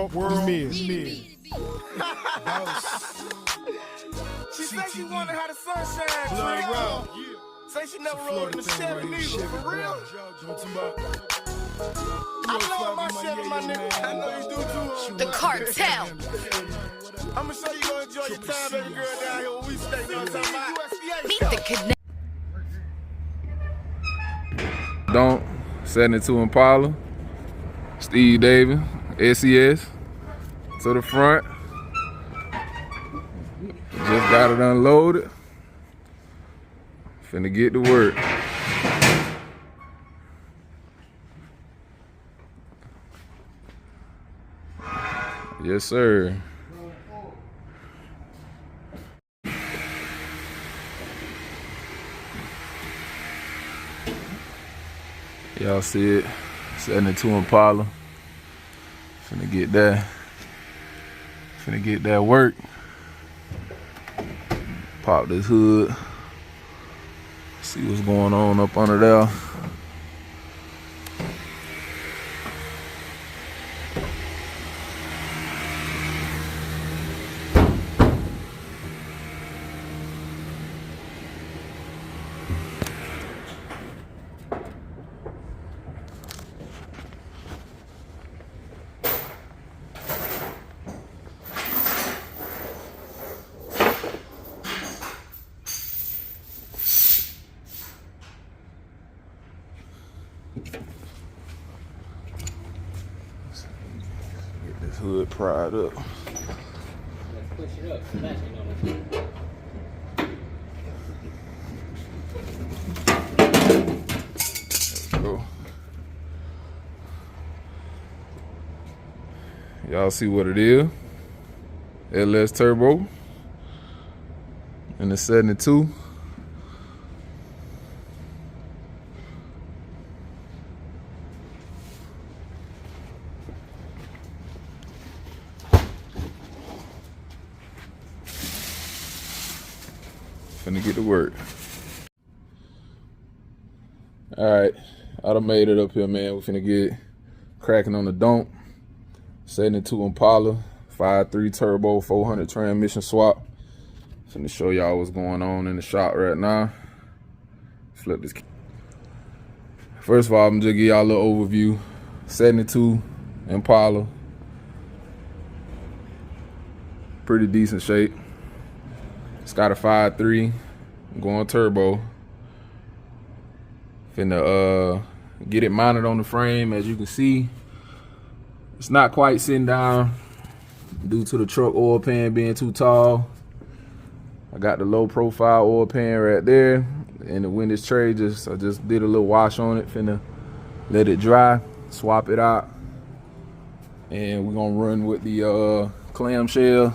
World premiere. She said she wanted how the sunshine Blood treat. Say she never rode in the Chevy neither. For real? I love my Chevy, my nigga. I know you do too. The cartel. I'ma show you gonna enjoy your time, baby girl, down here where we stay. You know what I'm talking about? Meet the connect. Don't 72 Impala, Steve Davis, SES to the front. Just got it unloaded. Finna get to work. Yes, sir. Y'all see it, 72 Impala. Finna get that work. Pop this hood. See what's going on up under there. Get this hood pried up. Let's push it up. Smashing on it. Let's go. Y'all see what it is. LS turbo and the 72. Finna get to work. Alright, I done made it up here, man. We finna get cracking on the dump. 72 Impala, 5.3 turbo, 400 transmission swap. Finna show y'all what's going on in the shop right now. Flip this. First of all, I'm just give y'all a little overview. 72 Impala. Pretty decent shape. It's got a 5.3 going turbo. Finna get it mounted on the frame. As you can see, it's not quite sitting down due to the truck oil pan being too tall. I got the low profile oil pan right there, and the windage tray I just did a little wash on it. Finna let it dry, swap it out, and we're gonna run with the clamshell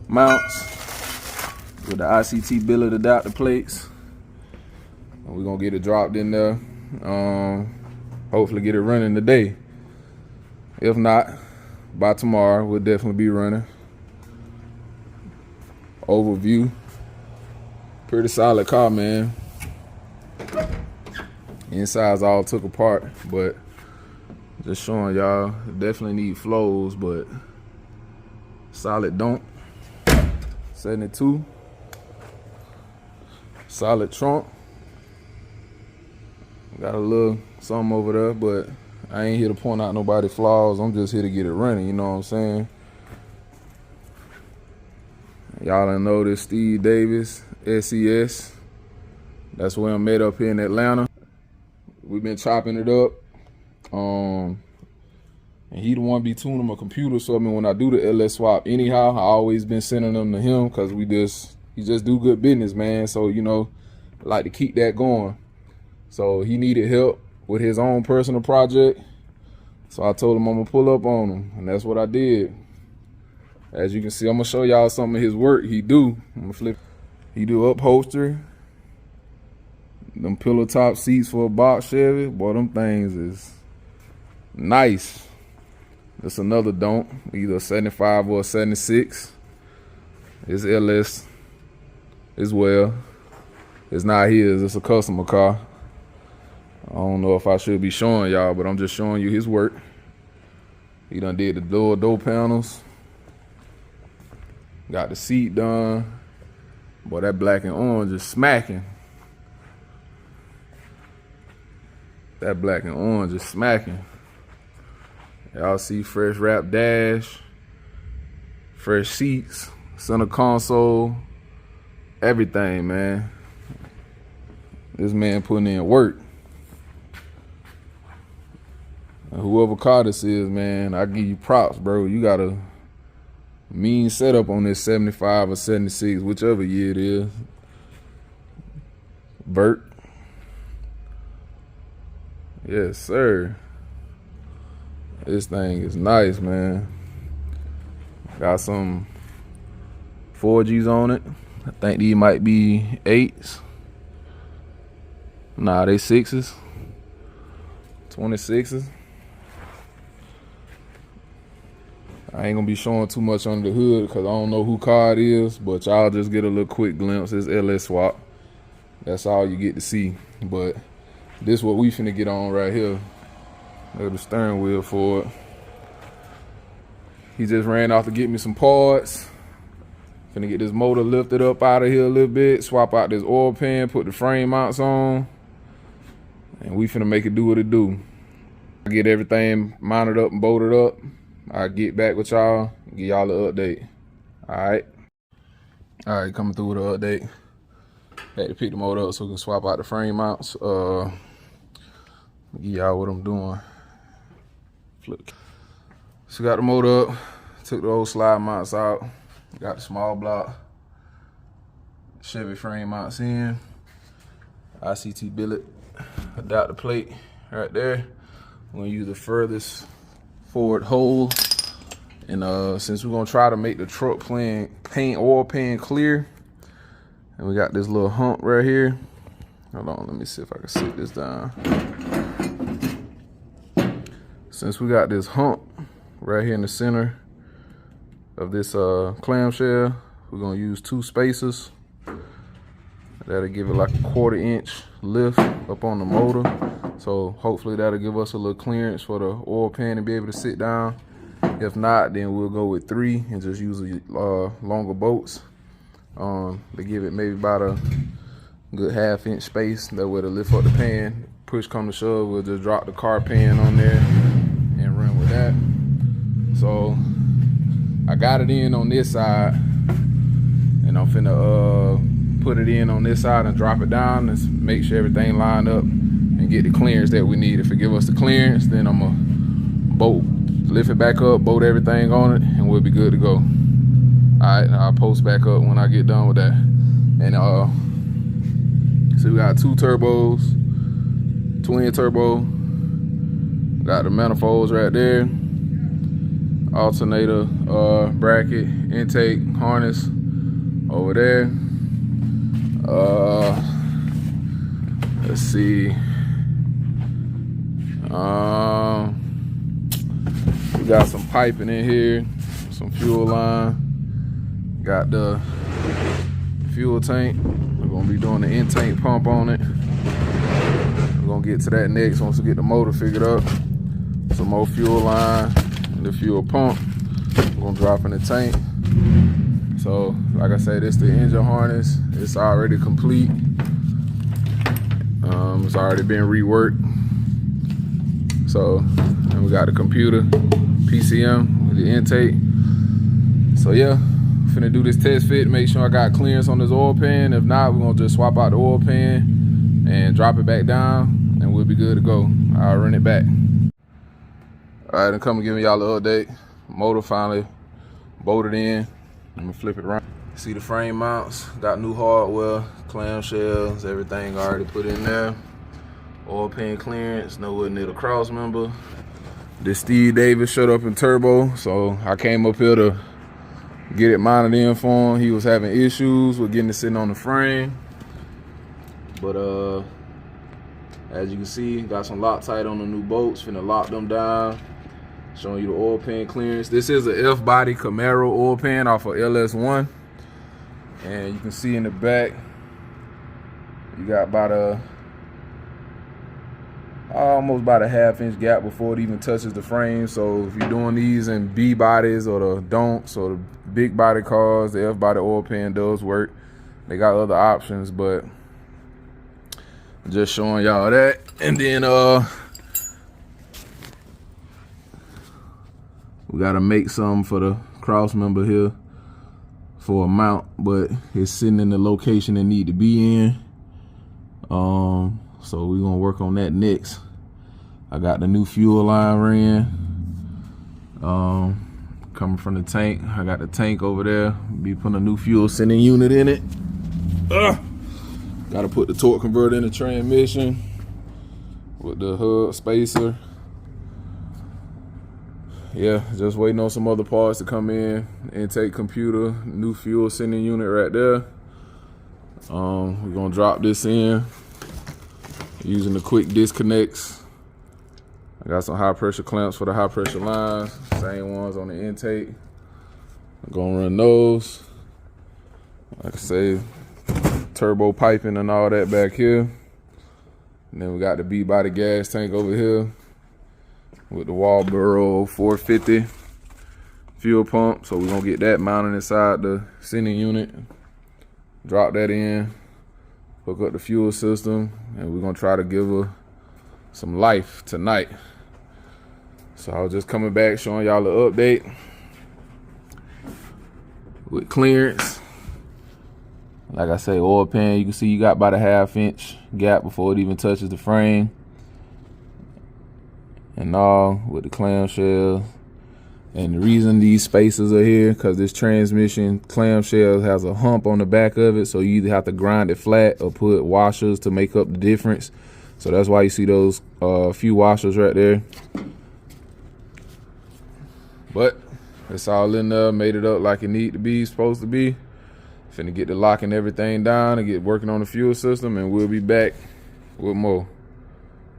mounts with the ICT billet adapter plates. And we're gonna get it dropped in there. Hopefully get it running today. If not, by tomorrow we'll definitely be running. Overview. Pretty solid car, man. Inside's all took apart, but just showing y'all, definitely need flows, but solid dump. 72. Solid trunk. Got a little something over there, but I ain't here to point out nobody's flaws. I'm just here to get it running, you know what I'm saying? Y'all done know this Steve Davis, SES. That's where I'm at up here in Atlanta. We've been chopping it up. And he the one be tuning my computer, so I mean when I do the LS swap anyhow, I always been sending them to him because he just do good business, man. So, you know, I like to keep that going. So he needed help with his own personal project. So I told him I'm gonna pull up on him, and that's what I did. As you can see, I'm gonna show y'all some of his work he do. I'm gonna flip. He do upholstery. Them pillow top seats for a box Chevy. Boy, them things is nice. That's another dump, either a 75 or a 76. It's LS as well. It's not his, it's a customer car. I don't know if I should be showing y'all, but I'm just showing you his work. He done did the door panels. Got the seat done. Boy, that black and orange is smacking. That black and orange is smacking. Y'all see fresh wrap dash, fresh seats, center console, everything, man. This man putting in work. And whoever car this is, man, I give you props, bro. You got a mean setup on this 75 or 76, whichever year it is. Bert. Yes, sir. This thing is nice, man. Got some 4Gs on it. I think these might be 8s. Nah, they 6s. 26s. I ain't gonna be showing too much under the hood because I don't know who car it is, but y'all just get a little quick glimpse. It's LS Swap. That's all you get to see. But this what we finna get on right here. There's the steering wheel for it. He just ran off to get me some parts. Finna get this motor lifted up out of here a little bit, swap out this oil pan, put the frame mounts on, and we finna make it do what it do. Get everything mounted up and bolted up. I'll get back with y'all, give y'all an update. Alright, coming through with an update. Had to pick the motor up so we can swap out the frame mounts. Give y'all what I'm doing. Flip. So got the motor up, took the old slide mounts out, got the small block Chevy frame mounts in, ICT billet, adapter plate right there. I'm gonna use the furthest forward hole, and since we're gonna try to make the truck oil pan clear, and we got this little hump right here. Hold on, let me see if I can sit this down. Since we got this hump right here in the center of this clamshell, we're gonna use 2 spacers. That'll give it like a 1/4 inch lift up on the motor. So hopefully that'll give us a little clearance for the oil pan to be able to sit down. If not, then we'll go with 3 and just use longer bolts to give it maybe about a good 1/2 inch space. That way to lift up the pan. Push come to shove, we'll just drop the car pan on there and run with that. So I got it in on this side, and I'm finna put it in on this side and drop it down and make sure everything lined up and get the clearance that we need. If it give us the clearance, then I'm gonna lift it back up, bolt everything on it, and we'll be good to go. All right, I'll post back up when I get done with that. And so we got 2 turbos, twin turbo. Got the manifolds right there. Alternator bracket, intake harness over there. Let's see. We got some piping in here, some fuel line. Got the fuel tank. We're gonna be doing the intake pump on it. We're gonna get to that next once we get the motor figured up. Some more fuel line and the fuel pump. We're gonna drop in the tank. So, like I said, this is the engine harness. It's already complete. It's already been reworked. So, and we got the computer, PCM with the intake. So yeah, finna do this test fit, make sure I got clearance on this oil pan. If not, we're gonna just swap out the oil pan and drop it back down, and we'll be good to go. I'll run it back. All right, I'm coming giving y'all an update. Motor finally bolted in. Let me flip it around. See the frame mounts, got new hardware, clamshells, everything already put in there. Oil pan clearance, nowhere near the cross member. This Steve Davis shut up in turbo, so I came up here to get it mounted in for him. He was having issues with getting it sitting on the frame. But as you can see, got some Loctite on the new bolts, finna lock them down. Showing you the oil pan clearance. This is a F-body Camaro oil pan off of LS1. And you can see in the back, you got about a almost about a 1/2 inch gap before it even touches the frame. So if you're doing these in B bodies or the don'ts or the big body cars, the F body oil pan does work. They got other options, but just showing y'all that. And then we gotta make some for the cross member here for a mount, but it's sitting in the location it need to be in. So we're gonna work on that next. I got the new fuel line ran, coming from the tank. I got the tank over there. Be putting a new fuel sending unit in it. Gotta put the torque converter in the transmission with the hub spacer. Yeah, just waiting on some other parts to come in. Intake computer, new fuel sending unit right there. We're gonna drop this in using the quick disconnects. I got some high pressure clamps for the high pressure lines, same ones on the intake. I'm gonna run those. Like I say, turbo piping and all that back here. And then we got the B body gas tank over here with the Walboro 450 fuel pump. So we're gonna get that mounted inside the sending unit, drop that in, hook up the fuel system, and we're gonna try to give her some life tonight. So I was just coming back showing y'all the update with clearance. Like I say, oil pan, you can see you got about a 1/2 inch gap before it even touches the frame. And all with the clamshell. And the reason these spacers are here, because this transmission clamshell has a hump on the back of it, so you either have to grind it flat or put washers to make up the difference. So that's why you see those few washers right there. But it's all in there, made it up like it need to be, supposed to be. Finna get the locking everything down and get working on the fuel system, and we'll be back with more.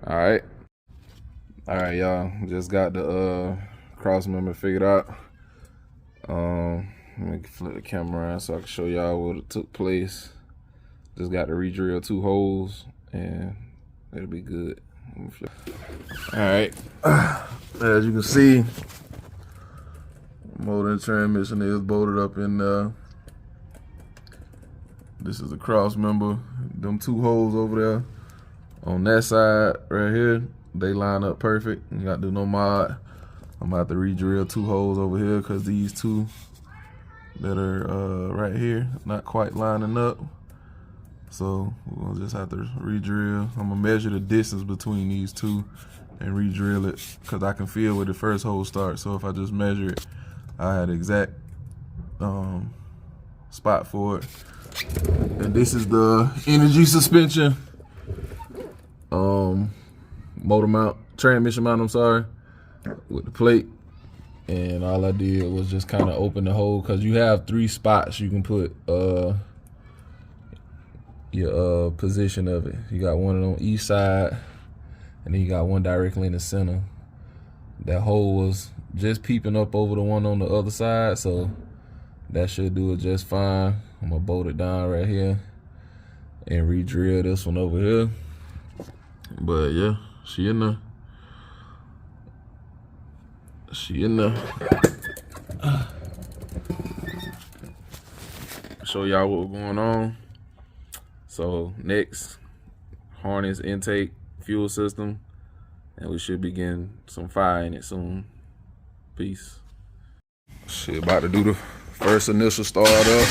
All right, y'all. Just got the cross member figured out. Let me flip the camera around so I can show y'all what it took place. Just got to re-drill 2 holes, and it'll be good. All right, as you can see, motor and transmission is bolted up in there. This is the cross member. Them 2 holes over there on that side right here, they line up perfect. You got to do no mod. I'm gonna have to re-drill 2 holes over here because these 2 that are right here not quite lining up. So we'll just have to re-drill. I'm gonna measure the distance between these 2 and re-drill it because I can feel where the first hole starts. So if I just measure it, I had the exact spot for it. And this is the energy suspension, motor mount, transmission mount, I'm sorry, with the plate. And all I did was just kind of open the hole because you have 3 spots you can put your position of it. You got one on each side, and then you got one directly in the center. That hole was just peeping up over the one on the other side, so that should do it just fine. I'm gonna bolt it down right here and re-drill this one over here. But yeah, she in there. Show y'all what was going on. So next, harness, intake, fuel system, and we should begin some fire in it soon. Peace. Shit, about to do the first initial start up.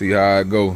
See how it go.